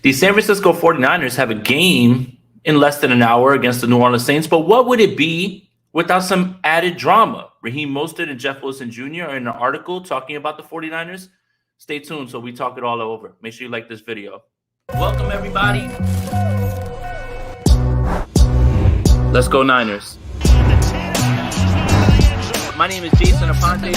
The San Francisco 49ers have a game in less than an hour against the New Orleans Saints, but what would it be without some added drama? Raheem Mostert and Jeff Wilson Jr. are in an article talking about the 49ers. Stay tuned so we talk it all over. Make sure you like this video. Welcome, everybody. Let's go Niners. My name is Jason Aponte.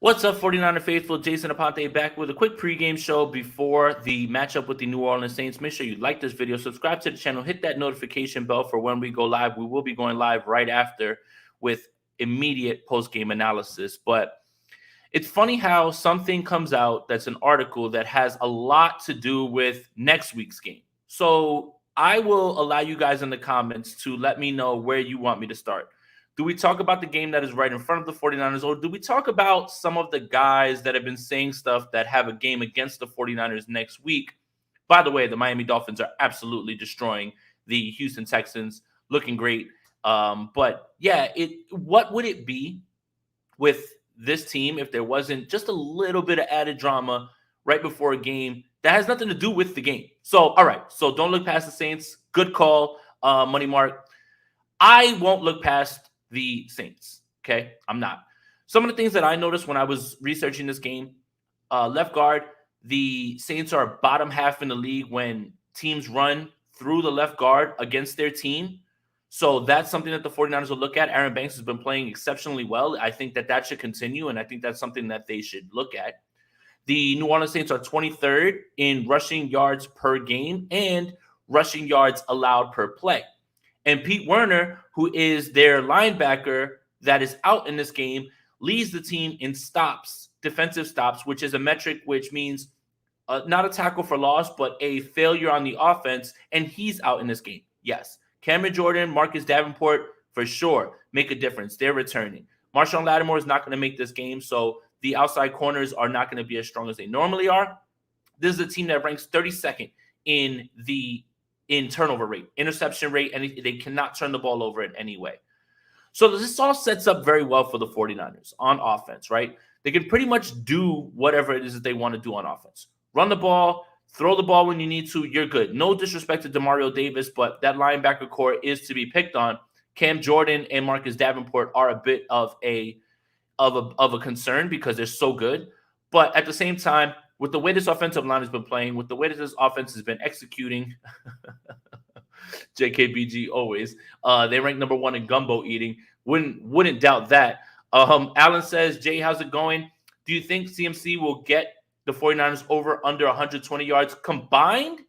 What's up, 49er faithful? Jason Aponte back with a quick pregame show before the matchup with the New Orleans Saints. Make sure you like this video, subscribe to the channel, hit that notification bell for when we go live. We will be going live right after with immediate post-game analysis. But it's funny how something comes out that's an article that has a lot to do with next week's game. So I will allow you guys in the comments to let me know where you want me to start. Do we talk about the game that is right in front of the 49ers, or do we talk about some of the guys that have been saying stuff that have a game against the 49ers next week? By the way, the Miami Dolphins are absolutely destroying the Houston Texans, looking great. But yeah, what would it be with this team if there wasn't just a little bit of added drama right before a game that has nothing to do with the game? So, all right, so don't look past the Saints. Good call, Money Mark. I won't look past the Saints, okay? I'm not. Some of the things that I noticed when I was researching this game, left guard, the Saints are bottom half in the league when teams run through the left guard against their team. So that's something that the 49ers will look at. Aaron Banks has been playing exceptionally well. I think that should continue, and I think that's something that they should look at. The New Orleans Saints are 23rd in rushing yards per game and rushing yards allowed per play. And Pete Werner, who is their linebacker that is out in this game, leads the team in stops, defensive stops, which is a metric which means not a tackle for loss, but a failure on the offense, and he's out in this game. Yes. Cameron Jordan, Marcus Davenport, for sure, make a difference. They're returning. Marshawn Lattimore is not going to make this game, so the outside corners are not going to be as strong as they normally are. This is a team that ranks 32nd in turnover rate, interception rate, and they cannot turn the ball over in any way. So this all sets up very well for the 49ers on offense, right? They can pretty much do whatever it is that they want to do on offense. Run the ball, throw the ball when you need to, you're good. No disrespect to Demario Davis, but that linebacker core is to be picked on. Cam Jordan and Marcus Davenport are a bit of a concern because they're so good. But at the same time, with the way this offensive line has been playing, with the way that this offense has been executing, JKBG always, they rank number 1 in gumbo eating. Wouldn't doubt that. Alan says, Jay, how's it going? Do you think CMC will get the 49ers over under 120 yards combined?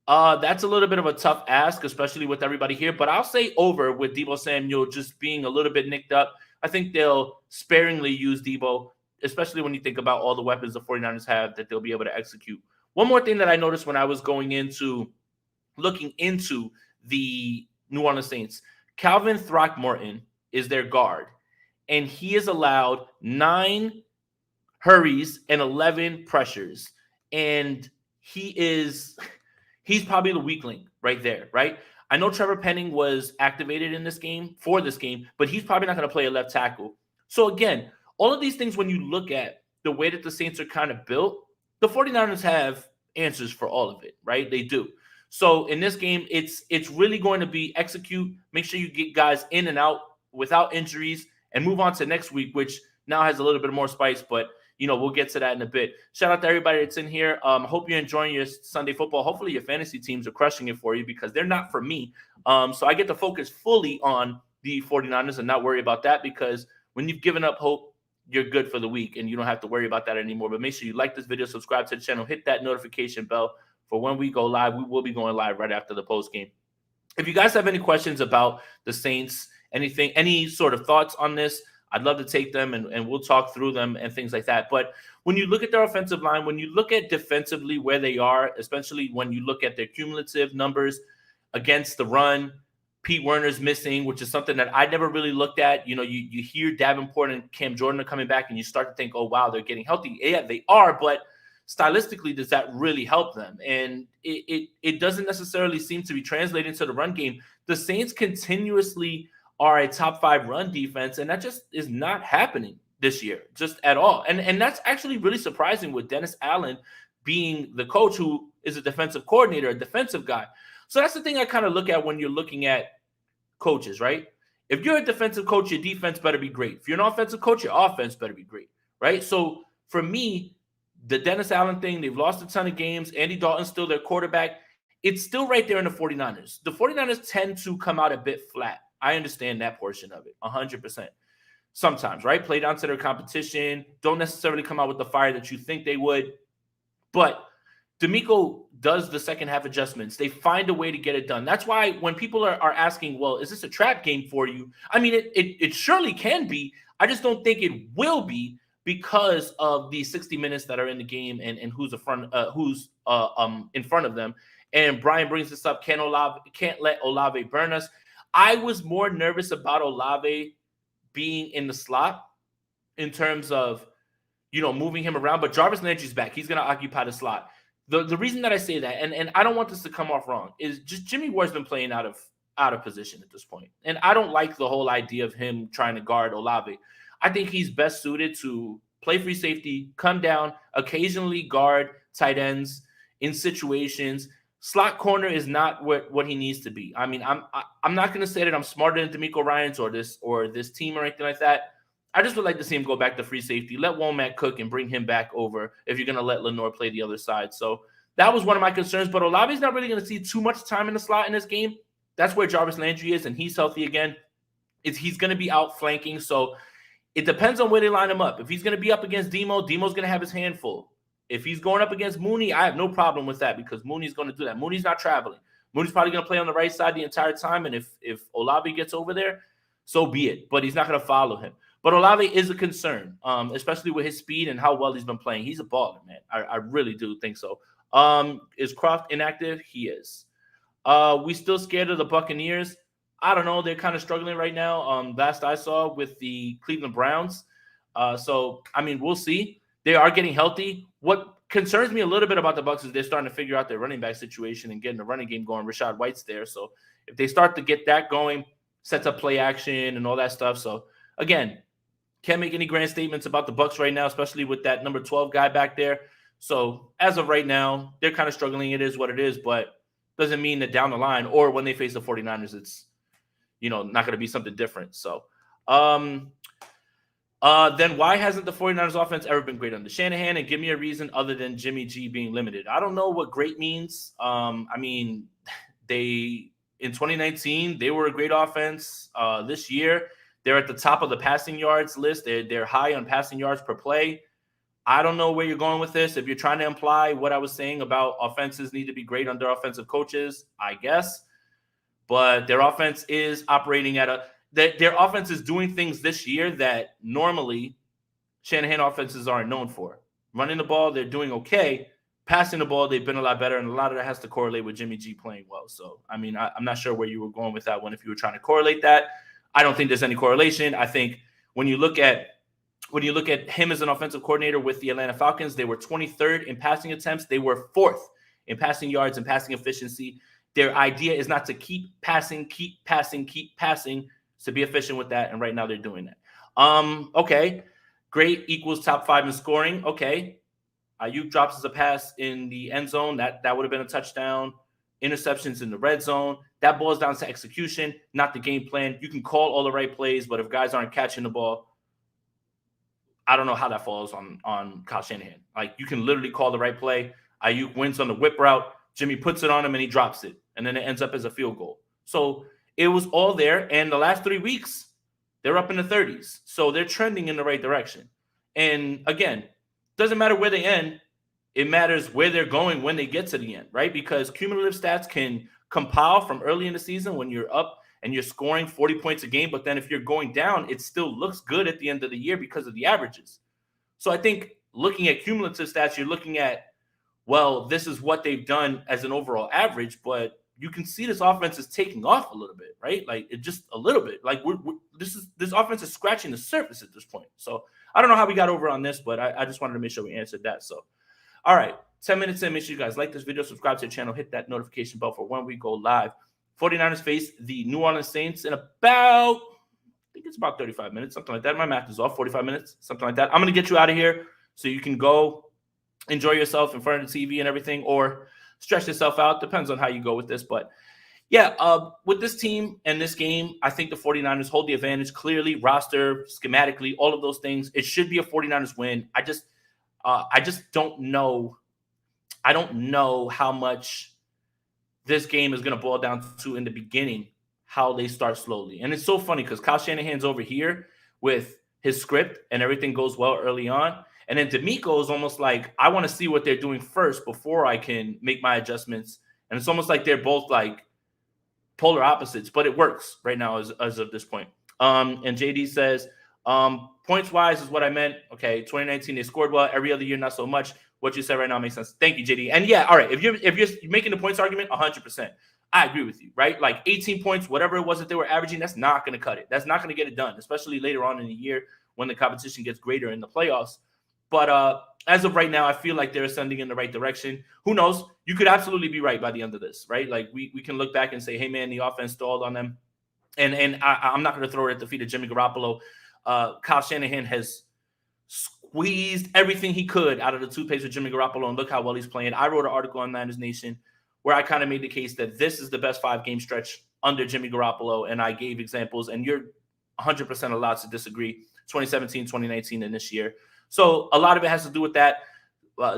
That's a little bit of a tough ask, especially with everybody here. But I'll say over with Deebo Samuel just being a little bit nicked up. I think they'll sparingly use Deebo, especially when you think about all the weapons the 49ers have that they'll be able to execute. One more thing that I noticed when I was looking into the New Orleans Saints, Calvin Throckmorton is their guard, and he is allowed 9 hurries and 11 pressures. And he's probably the weak link right there, right? I know Trevor Penning was activated in this game for this game, but he's probably not going to play a left tackle. So again, all of these things, when you look at the way that the Saints are kind of built, the 49ers have answers for all of it, right? They do. So in this game, it's really going to be execute, make sure you get guys in and out without injuries, and move on to next week, which now has a little bit more spice, but we'll get to that in a bit. Shout out to everybody that's in here. Hope you're enjoying your Sunday football. Hopefully your fantasy teams are crushing it for you, because they're not for me. So I get to focus fully on the 49ers and not worry about that, because when you've given up hope, you're good for the week and you don't have to worry about that anymore. But make sure you like this video, subscribe to the channel, hit that notification bell for when we go live. We will be going live right after the post game. If you guys have any questions about the Saints, any sort of thoughts on this, I'd love to take them and we'll talk through them and things like that. But when you look at their offensive line, when you look at defensively where they are, especially when you look at their cumulative numbers against the run, Pete Werner's missing, which is something that I never really looked at. You hear Davenport and Cam Jordan are coming back, and you start to think, oh, wow, they're getting healthy. Yeah, they are, but stylistically, does that really help them? And it doesn't necessarily seem to be translating to the run game. The Saints continuously are a top 5 run defense, and that just is not happening this year, just at all. And that's actually really surprising with Dennis Allen being the coach who is a defensive coordinator, a defensive guy. So that's the thing I kind of look at when you're looking at coaches, right? If you're a defensive coach, your defense better be great. If you're an offensive coach, your offense better be great, right? So for me, the Dennis Allen thing, they've lost a ton of games. Andy Dalton's still their quarterback. It's still right there in the 49ers. The 49ers tend to come out a bit flat. I understand that portion of it, 100%. Sometimes, right? Play down to their competition. Don't necessarily come out with the fire that you think they would. But DeMeco does the second half adjustments. They find a way to get it done. That's why when people are asking, well, is this a trap game for you? I mean, it surely can be. I just don't think it will be because of the 60 minutes that are in the game and who's in front of them. And Brian brings this up. Can't let Olave burn us. I was more nervous about Olave being in the slot in terms of, moving him around. But Jarvis Landry's back. He's going to occupy the slot. The reason that I say that, and I don't want this to come off wrong, is just Jimmy Ward's been playing out of position at this point. And I don't like the whole idea of him trying to guard Olave. I think he's best suited to play free safety, come down, occasionally guard tight ends in situations. Slot corner is not what he needs to be. I mean, I'm not going to say that I'm smarter than DeMeco Ryans or this team or anything like that. I just would like to see him go back to free safety. Let Womack cook and bring him back over if you're going to let Lenore play the other side. So that was one of my concerns. But Olave's not really going to see too much time in the slot in this game. That's where Jarvis Landry is, and he's healthy again. He's going to be out flanking. So it depends on where they line him up. If he's going to be up against Demo, Demo's going to have his hand full. If he's going up against Mooney, I have no problem with that because Mooney's going to do that. Mooney's not traveling. Mooney's probably going to play on the right side the entire time. And if Olave gets over there, so be it. But he's not going to follow him. But Olave is a concern, especially with his speed and how well he's been playing. He's a baller, man. I really do think so. Is Croft inactive? He is. We still scared of the Buccaneers? I don't know. They're kind of struggling right now. Last I saw with the Cleveland Browns. So, I mean, we'll see. They are getting healthy. What concerns me a little bit about the Bucs is they're starting to figure out their running back situation and getting the running game going. Rashad White's there. So if they start to get that going, sets up play action and all that stuff. So, again, can't make any grand statements about the Bucs right now, especially with that number 12 guy back there. So as of right now, they're kind of struggling. It is what it is, but doesn't mean that down the line or when they face the 49ers, it's, not going to be something different. So then why hasn't the 49ers offense ever been great under Shanahan? And give me a reason other than Jimmy G being limited. I don't know what great means. I mean, in 2019, they were a great offense. This year, they're at the top of the passing yards list. They're high on passing yards per play. I don't know where you're going with this. If you're trying to imply what I was saying about offenses need to be great under offensive coaches, I guess. But their offense is operating their offense is doing things this year that normally Shanahan offenses aren't known for. Running the ball, they're doing okay. Passing the ball, they've been a lot better, and a lot of that has to correlate with Jimmy G playing well. So, I mean, I'm not sure where you were going with that one if you were trying to correlate that. I don't think there's any correlation. I think when you look at him as an offensive coordinator with the Atlanta Falcons, they were 23rd in passing attempts. They were 4th in passing yards and passing efficiency. Their idea is not to keep passing, to be efficient with that. And right now they're doing that. Okay. Great equals top 5 in scoring. Okay. Ayuk drops as a pass in the end zone. That would have been a touchdown. Interceptions in the red zone. That boils down to execution, not the game plan. You can call all the right plays, but if guys aren't catching the ball, I don't know how that falls on Kyle Shanahan. Like, you can literally call the right play. Ayuk wins on the whip route. Jimmy puts it on him and he drops it. And then it ends up as a field goal. So it was all there. And the last 3 weeks, they're up in the 30s. So they're trending in the right direction. And again, doesn't matter where they end. It matters where they're going when they get to the end, right? Because cumulative stats can compile from early in the season when you're up and you're scoring 40 points a game. But then if you're going down, it still looks good at the end of the year because of the averages. So I think looking at cumulative stats, you're looking at, well, this is what they've done as an overall average, but you can see this offense is taking off a little bit, right? Like, it just a little bit. Like, this offense is scratching the surface at this point. So I don't know how we got over on this, but I just wanted to make sure we answered that. So, all right, 10 minutes in. Make sure you guys like this video, subscribe to the channel, hit that notification bell for when we go live. 49ers face the New Orleans Saints in about, I think it's about 35 minutes, something like that. My math is off, 45 minutes, something like that. I'm going to get you out of here so you can go enjoy yourself in front of the TV and everything, or stretch yourself out. Depends on how you go with this. But yeah, with this team and this game, I think the 49ers hold the advantage clearly, roster, schematically, all of those things. It should be a 49ers win. I just don't know. I don't know how much this game is going to boil down to in the beginning, how they start slowly. And it's so funny because Kyle Shanahan's over here with his script and everything goes well early on. And then D'Amico is almost like, I want to see what they're doing first before I can make my adjustments. And it's almost like they're both like polar opposites, but it works right now as of this point. And JD says, points wise is what I meant. Okay, 2019 they scored well. Every other year, not so much. What you said right now makes sense. Thank you, JD. And yeah, all right. If you're making the points argument, 100%, I agree with you. Right, like 18 points, whatever it was that they were averaging, that's not going to cut it. That's not going to get it done, especially later on in the year when the competition gets greater in the playoffs. But as of right now, I feel like they're ascending in the right direction. Who knows? You could absolutely be right by the end of this, right? Like we can look back and say, hey man, the offense stalled on them, and I'm not going to throw it at the feet of Jimmy Garoppolo. Kyle Shanahan has squeezed everything he could out of the toothpaste with Jimmy Garoppolo, and look how well he's playing. I wrote an article on Niners Nation where I kind of made the case that this is the best 5-game stretch under Jimmy Garoppolo, and I gave examples, and you're 100% allowed to disagree. 2017, 2019, and this year. So a lot of it has to do with that,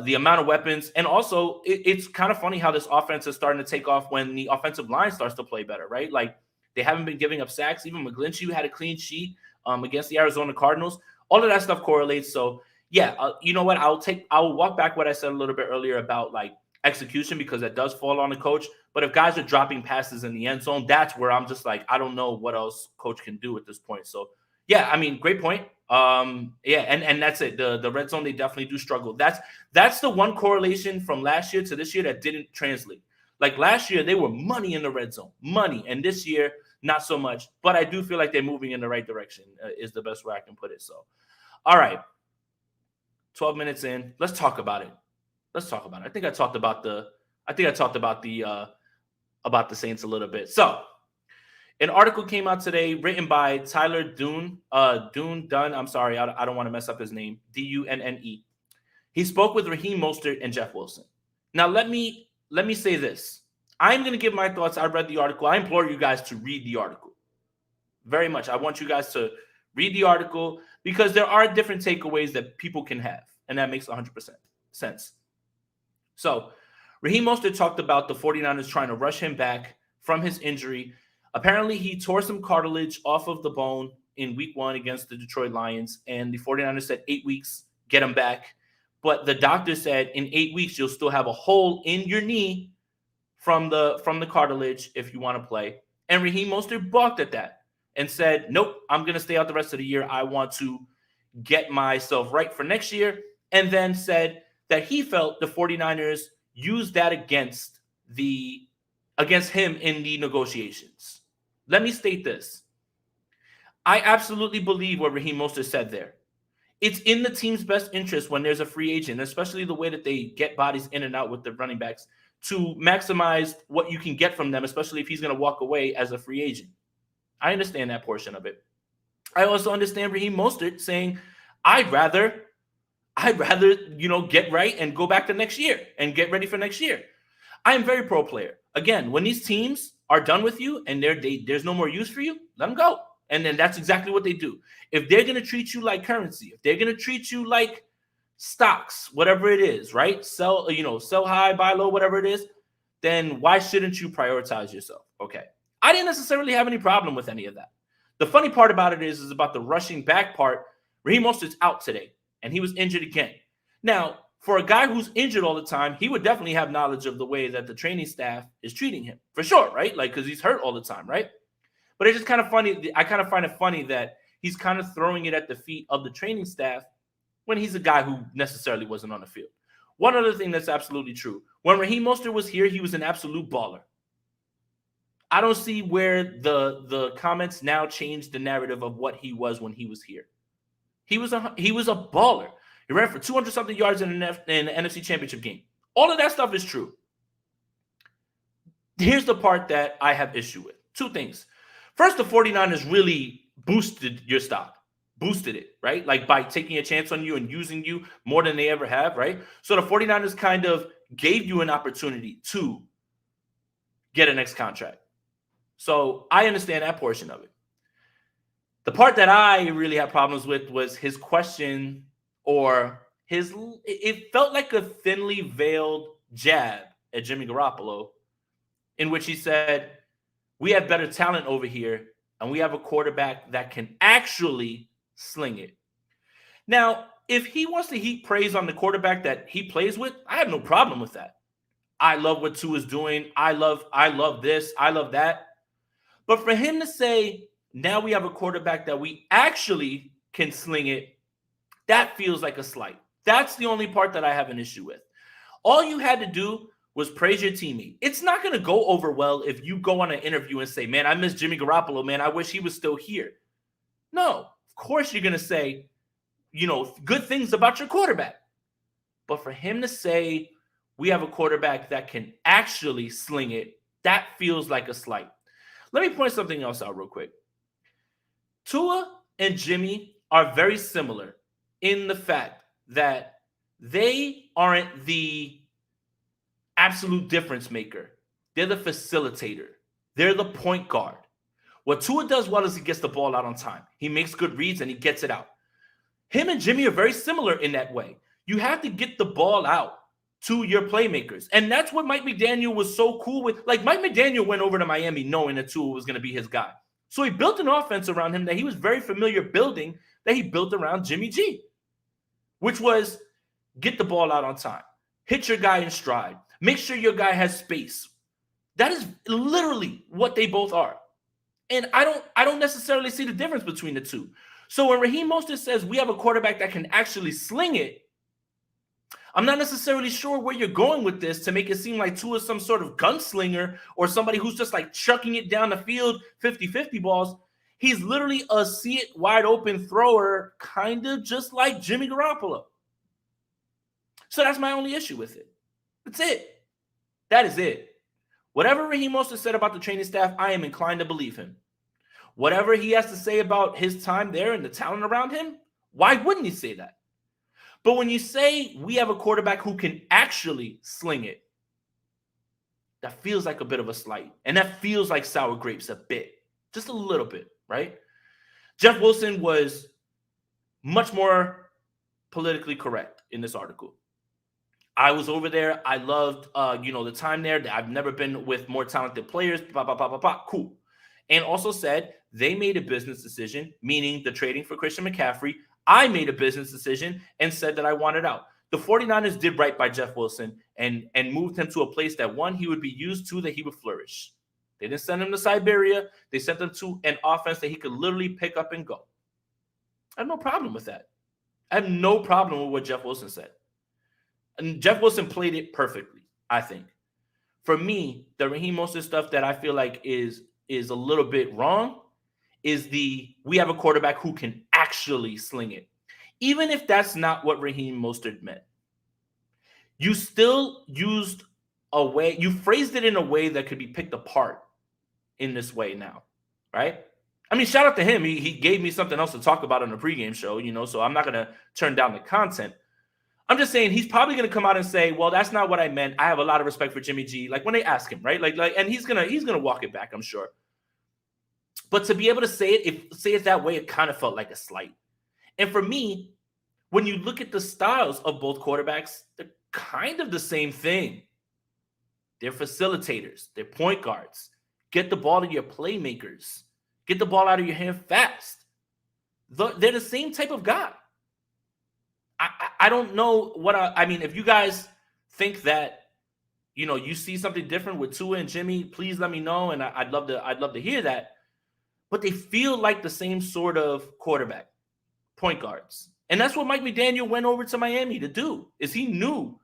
the amount of weapons, and also it's kind of funny how this offense is starting to take off when the offensive line starts to play better, right? Like they haven't been giving up sacks. Even McGlinchey had a clean sheet against the Arizona Cardinals. All of that stuff correlates. So yeah, you know what? I'll walk back what I said a little bit earlier about like execution, because that does fall on the coach. But if guys are dropping passes in the end zone, that's where I'm just like, I don't know what else coach can do at this point. So yeah, I mean, great point. Yeah, and that's it. The red zone, they definitely do struggle. That's the one correlation from last year to this year that didn't translate. Like last year, they were money in the red zone, money, and this year, not so much. But I do feel like they're moving in the right direction, is the best way I can put it. So, all right, 12 minutes in, let's talk about it. I think I talked about the Saints a little bit. So, an article came out today written by Tyler Dunne. I'm sorry, I don't want to mess up his name. Dunne. He spoke with Raheem Mostert and Jeff Wilson. Now, let me say this. I'm going to give my thoughts. I read the article. I implore you guys to read the article. Very much. I want you guys to read the article because there are different takeaways that people can have, and that makes 100% sense. So, Raheem Mostert talked about the 49ers trying to rush him back from his injury. Apparently, he tore some cartilage off of the bone in week 1 against the Detroit Lions, and the 49ers said 8 weeks, get him back. But the doctor said in 8 weeks, you'll still have a hole in your knee from the cartilage if you want to play. And Raheem Mostert balked at that and said, nope, I'm going to stay out the rest of the year. I want to get myself right for next year. And then said that he felt the 49ers used that against him in the negotiations. Let me state this. I absolutely believe what Raheem Mostert said there. It's in the team's best interest when there's a free agent, especially the way that they get bodies in and out with the running backs, to maximize what you can get from them, especially if he's going to walk away as a free agent. I understand that portion of it. I also understand Raheem Mostert saying, I'd rather, get right and go back to next year and get ready for next year. I am very pro player. Again, when these teams are done with you and there's no more use for you, let them go. And then that's exactly what they do. If they're going to treat you like currency, if they're going to treat you like stocks, whatever it is, right? Sell high, buy low, whatever it is, then why shouldn't you prioritize yourself? Okay. I didn't necessarily have any problem with any of that. The funny part about it is about the rushing back part. Raheem Mostert's out today, and he was injured again. Now, for a guy who's injured all the time, he would definitely have knowledge of the way that the training staff is treating him, for sure, right? Like, because he's hurt all the time, right? But it's just kind of funny. I kind of find it funny that he's kind of throwing it at the feet of the training staff when he's a guy who necessarily wasn't on the field. One other thing that's absolutely true. When Raheem Mostert was here, he was an absolute baller. I don't see where the comments now change the narrative of what he was when he was here. He was a baller. He ran for 200-something yards in the NFC Championship game. All of that stuff is true. Here's the part that I have issue with. Two things. First, the 49ers really boosted your stock, boosted it, right? Like by taking a chance on you and using you more than they ever have, right? So the 49ers kind of gave you an opportunity to get a next contract. So I understand that portion of it. The part that I really had problems with was his question, or it felt like a thinly veiled jab at Jimmy Garoppolo, in which he said, we have better talent over here, and we have a quarterback that can actually sling it. Now, if he wants to heap praise on the quarterback that he plays with, I have no problem with that. I love what Tua is doing. I love this. I love that. But for him to say, now we have a quarterback that we actually can sling it, that feels like a slight. That's the only part that I have an issue with. All you had to do was praise your teammate. It's not going to go over well if you go on an interview and say, man, I miss Jimmy Garoppolo, man. I wish he was still here. No, of course you're going to say, good things about your quarterback. But for him to say, we have a quarterback that can actually sling it, that feels like a slight. Let me point something else out real quick. Tua and Jimmy are very similar in the fact that they aren't the absolute difference maker. They're the facilitator. They're the point guard. What Tua does well is he gets the ball out on time. He makes good reads and he gets it out. Him and Jimmy are very similar in that way. You have to get the ball out to your playmakers. And that's what Mike McDaniel was so cool with. Like, Mike McDaniel went over to Miami knowing that Tua was going to be his guy. So he built an offense around him that he was very familiar building, that he built around Jimmy G, which was get the ball out on time, hit your guy in stride, make sure your guy has space. That is literally what they both are. And I don't necessarily see the difference between the two. So when Raheem Mostert says we have a quarterback that can actually sling it, I'm not necessarily sure where you're going with this to make it seem like Tua is some sort of gunslinger or somebody who's just like chucking it down the field, 50-50 balls. He's literally a see it wide open thrower, kind of just like Jimmy Garoppolo. So that's my only issue with it. That's it. That is it. Whatever Raheem Mostert said about the training staff, I am inclined to believe him. Whatever he has to say about his time there and the talent around him, why wouldn't he say that? But when you say we have a quarterback who can actually sling it, that feels like a bit of a slight. And that feels like sour grapes a bit. Just a little bit, right? Jeff Wilson was much more politically correct in this article. I was over there. I loved, the time there. I've never been with more talented players. Blah, blah, blah, blah, blah. Cool. And also said they made a business decision, meaning the trading for Christian McCaffrey. I made a business decision and said that I wanted out. The 49ers did right by Jeff Wilson and moved him to a place that, one, he would be used to, that he would flourish. They didn't send him to Siberia. They sent him to an offense that he could literally pick up and go. I have no problem with that. I have no problem with what Jeff Wilson said. And Jeff Wilson played it perfectly, I think. For me, the Raheem Mostert stuff that I feel like is a little bit wrong is we have a quarterback who can actually sling it. Even if that's not what Raheem Mostert meant. You still used a way, you phrased it in a way that could be picked apart in this way now, right? I mean, shout out to him. He gave me something else to talk about on the pregame show, so I'm not going to turn down the content. I'm just saying he's probably going to come out and say, well, that's not what I meant. I have a lot of respect for Jimmy G. Like when they ask him, right? And he's going to walk it back, I'm sure. But to be able to say it that way, it kind of felt like a slight. And for me, when you look at the styles of both quarterbacks, they're kind of the same thing. They're facilitators. They're point guards. Get the ball to your playmakers. Get the ball out of your hand fast. They're the same type of guy. I don't know what I mean. If you guys think that, you see something different with Tua and Jimmy, please let me know. And I'd love to hear that. But they feel like the same sort of quarterback, point guards. And that's what Mike McDaniel went over to Miami to do, is he knew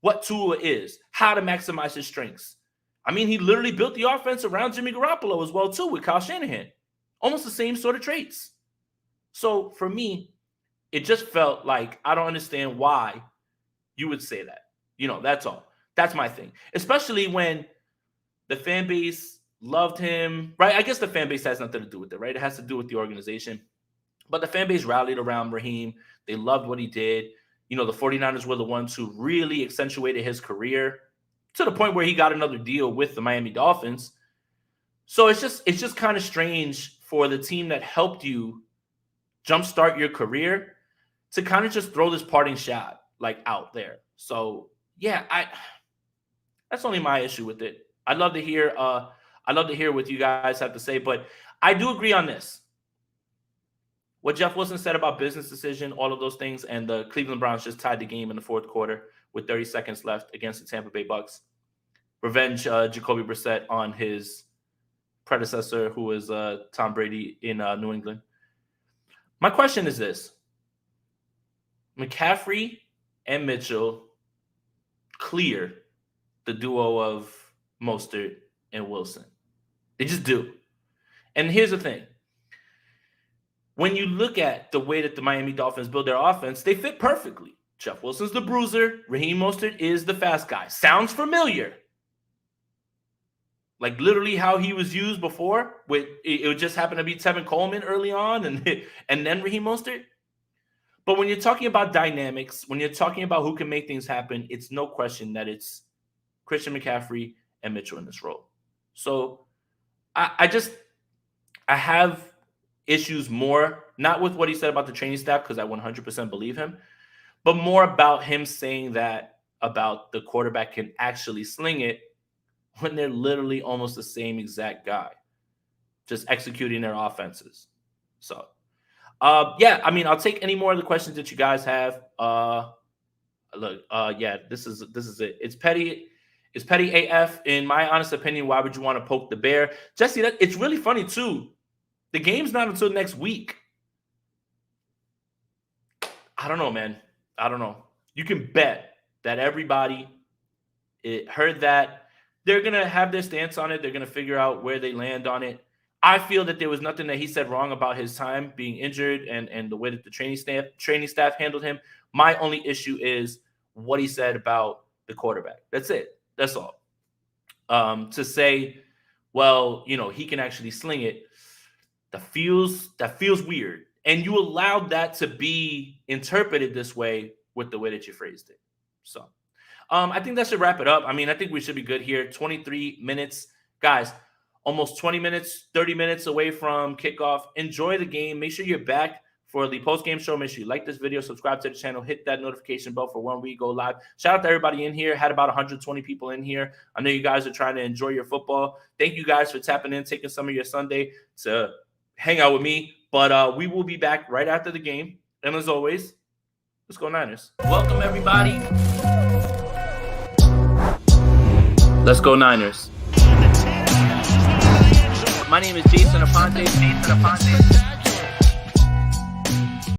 what Tua is, how to maximize his strengths. I mean, he literally built the offense around Jimmy Garoppolo as well, too, with Kyle Shanahan. Almost the same sort of traits. So for me, it just felt like I don't understand why you would say that. That's all. That's my thing. Especially when The fan base loved him, right? I guess the fan base has nothing to do with it, right? It has to do with the organization. But the fan base rallied around Raheem. They loved what he did. You know, the 49ers were the ones who really accentuated his career to the point where he got another deal with the Miami Dolphins. So it's just kind of strange for the team that helped you jumpstart your career to kind of just throw this parting shot like out there. So yeah, that's only my issue with it. I'd love to hear what you guys have to say, but I do agree on this. What Jeff Wilson said about business decision, all of those things, and the Cleveland Browns just tied the game in the fourth quarter with 30 seconds left against the Tampa Bay Bucks. Revenge Jacoby Brissett on his predecessor, who was Tom Brady in New England. My question is this. McCaffrey and Mitchell clear the duo of Mostert and Wilson. They just do. And here's the thing. When you look at the way that the Miami Dolphins build their offense, they fit perfectly. Jeff Wilson's the bruiser. Raheem Mostert is the fast guy. Sounds familiar. Like literally how he was used before. It would just happen to be Tevin Coleman early on and then Raheem Mostert. But when you're talking about dynamics, when you're talking about who can make things happen, it's no question that it's Christian McCaffrey and Mitchell in this role. So I have issues more, not with what he said about the training staff, because I 100% believe him, but more about him saying that about the quarterback can actually sling it when they're literally almost the same exact guy, just executing their offenses. So, yeah, I mean, I'll take any more of the questions that you guys have. Yeah, this is it. It's petty AF. In my honest opinion, why would you want to poke the bear? Jesse, it's really funny too. The game's not until next week. I don't know, man. I don't know. You can bet that everybody heard that. They're going to have their stance on it. They're going to figure out where they land on it. I feel that there was nothing that he said wrong about his time being injured and the way that the training staff handled him. My only issue is what he said about the quarterback. That's it. That's all. To say, well, you know, he can actually sling it. That feels weird. And you allowed that to be interpreted this way with the way that you phrased it. So I think that should wrap it up. I mean, I think we should be good here. 23 minutes. Guys, almost 20 minutes, 30 minutes away from kickoff. Enjoy the game. Make sure you're back for the post-game show. Make sure you like this video, subscribe to the channel, hit that notification bell for when we go live. Shout out to everybody in here. Had about 120 people in here. I know you guys are trying to enjoy your football. Thank you guys for tapping in, taking some of your Sunday to hang out with me. But we will be back right after the game. And as always, let's go Niners. Welcome, everybody. Let's go Niners. My name is Jason Aponte.